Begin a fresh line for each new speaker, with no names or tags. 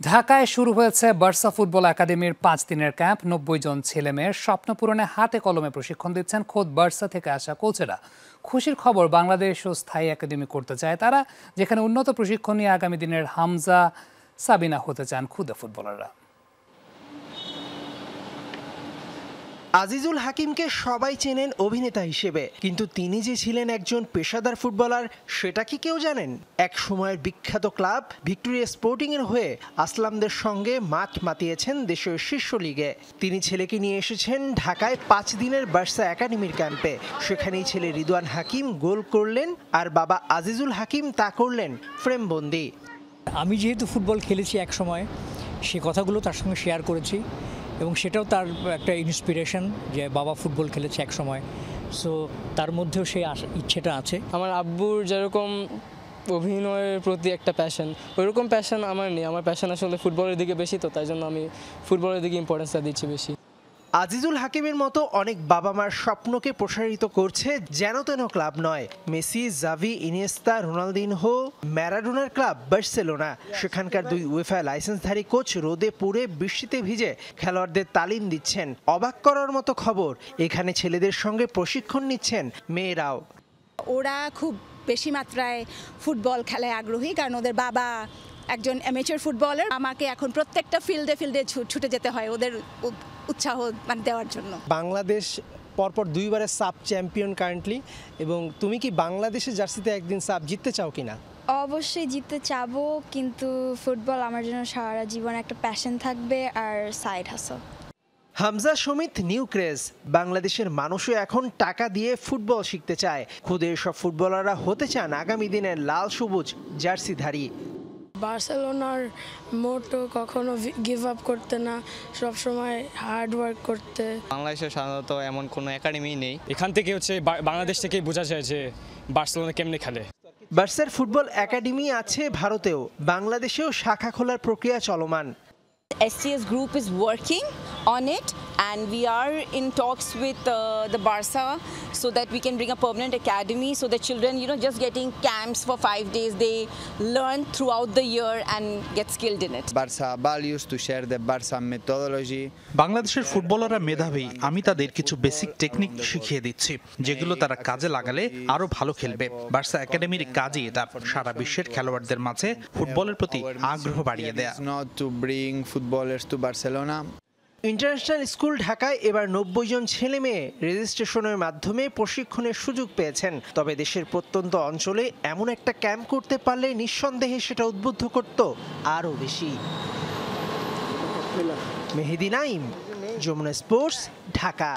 ঢাকায় শুরু হয়েছে বার্সা ফুটবল একাডেমির 5 দিনের ক্যাম্প। 90 জন ছেলেমেয়ের স্বপ্ন পূরণে হাতে কলমে প্রশিক্ষণ দিচ্ছেন খোদ বার্সা থেকে আসা কোচেরা। খুশির খবর, বাংলাদেশও স্থায়ী একাডেমি করতে চায় তারা, যেখানে উন্নত প্রশিক্ষণ নিয়ে আগামী দিনের হামজা, সাবিনা হতে চান খুদে ফুটবলাররা।
আজিজুল হাকিমকে সবাই চেনেন অভিনেতা হিসেবে, কিন্তু তিনি যে ছিলেন একজন পেশাদার ফুটবলার সেটা কি কেউ জানেন? এক সময়ের বিখ্যাত ক্লাব ভিক্টোরিয়া স্পোর্টিং এর হয়ে আসলামদের সঙ্গে মাঠ মাতিয়েছেন দেশের শীর্ষ লিগে। তিনি ছেলেকে নিয়ে এসেছেন ঢাকায় 5 দিনের বার্সা একাডেমির ক্যাম্পে। সেখানেই ছেলে রিদওয়ান হাকিম গোল করলেন আর বাবা আজিজুল হাকিম তা করলেন ফ্রেমবন্দি।
আমি যেহেতু ফুটবল খেলেছি এক সময়, সে কথাগুলো তার সঙ্গে শেয়ার করেছি এবং সেটাও তার একটা ইন্সপিরেশন যে বাবা ফুটবল খেলেছে এক সময়। সো তার মধ্যেও সেই ইচ্ছেটা আছে।
আমার আব্বুর যেরকম অভিনয়ের প্রতি একটা প্যাশন, ওইরকম প্যাশন আমার নেই। আমার প্যাশন আসলে ফুটবলের দিকে বেশি, তো তাই জন্য আমি ফুটবলের দিকে ইম্পর্টেন্সটা দিচ্ছি বেশি।
আজিজুল হাকিমের মতো অনেক বাবা মার স্বপ্নকে প্রসারিত করছে যেন তেন ক্লাব নয়। মেসি, জাভি, ইনিয়েস্তা, রোনালদিনহো, ম্যারাডোনার ক্লাব বার্সেলোনা। সেখানকার 2 উয়েফা লাইসেন্সধারী কোচ রোদে পুড়ে বৃষ্টিতে ভিজে খেলোয়াড়দের তালিম দিচ্ছেন। অবাক করার মতো খবর, এখানে ছেলেদের সঙ্গে প্রশিক্ষণ নিচ্ছেন মেয়েরাও।
ওরা খুব বেশি মাত্রায় ফুটবল খেলায় আগ্রহী, কারণ ওদের বাবা একজন অ্যামেচার ফুটবলার। আমাকে এখন প্রত্যেকটা ফিল্ডে ছুটে যেতে হয় ওদের উৎসাহ দেওয়ার জন্য।
বাংলাদেশ পরপর 2 বারের সাব চ্যাম্পিয়ন কারেন্টলি, এবং তুমি কি বাংলাদেশের জার্সিতে একদিন সাব জিততে চাও কিনা?
অবশ্যই জিততে চাবো, কিন্তু ফুটবল আমার জন্য সারা জীবন একটা প্যাশন থাকবে আর সাইড হাসল।
Hamza Samit new craze. বাংলাদেশের মানুষও এখন টাকা দিয়ে ফুটবল শিখতে চায়। খুদে সব ফুটবলাররা হতে চান আগামী দিনের লাল সবুজ জার্সিধারী।
বার্সেলোনার মোটো কখনো গিভ আপ করতে না, সবসময় হার্ড ওয়ার্ক করতে।
বাংলাদেশে সাধারণত এমন কোনো একাডেমি নেই। এখান থেকে বাংলাদেশ থেকেই বোঝা যায় যে বার্সেলোনা কেমনে খেলে।
বার্সার ফুটবল একাডেমি আছে ভারতেও, বাংলাদেশেও শাখা খোলার প্রক্রিয়া চলমান।
STS group is working on it, and we are in talks with the Barca so that we can bring a permanent academy so that children, just getting camps for 5 days, they learn throughout the year and get skilled in it.
Barca values to share the Barca methodology.
বাংলাদেশের ফুটবলাররা মেধাবী, আমি তাদের কিছু basic technique শিখিয়ে দিচ্ছি যেগুলো তারা কাজে লাগালে আরো ভালো খেলবে। বার্সা একাডেমির কাজই এটা, সারা বিশ্বের খেলোয়াড়দের মাঝে ফুটবলের প্রতি আগ্রহ বাড়িয়ে দেয়া।
Not to bring footballers to Barcelona.
International school ঢাকায় এবার 90 জন ছেলে মেয়ে রেজিস্ট্রেশনের মাধ্যমে প্রশিক্ষণের সুযোগ পেয়েছেন। তবে দেশের প্রত্যন্ত অঞ্চলে এমন একটা ক্যাম্প করতে পারলে নিঃসন্দেহে সেটা উদ্বুদ্ধ করত আরও বেশি। মেহেদি নাইম, যমুনা স্পোর্টস, ঢাকা।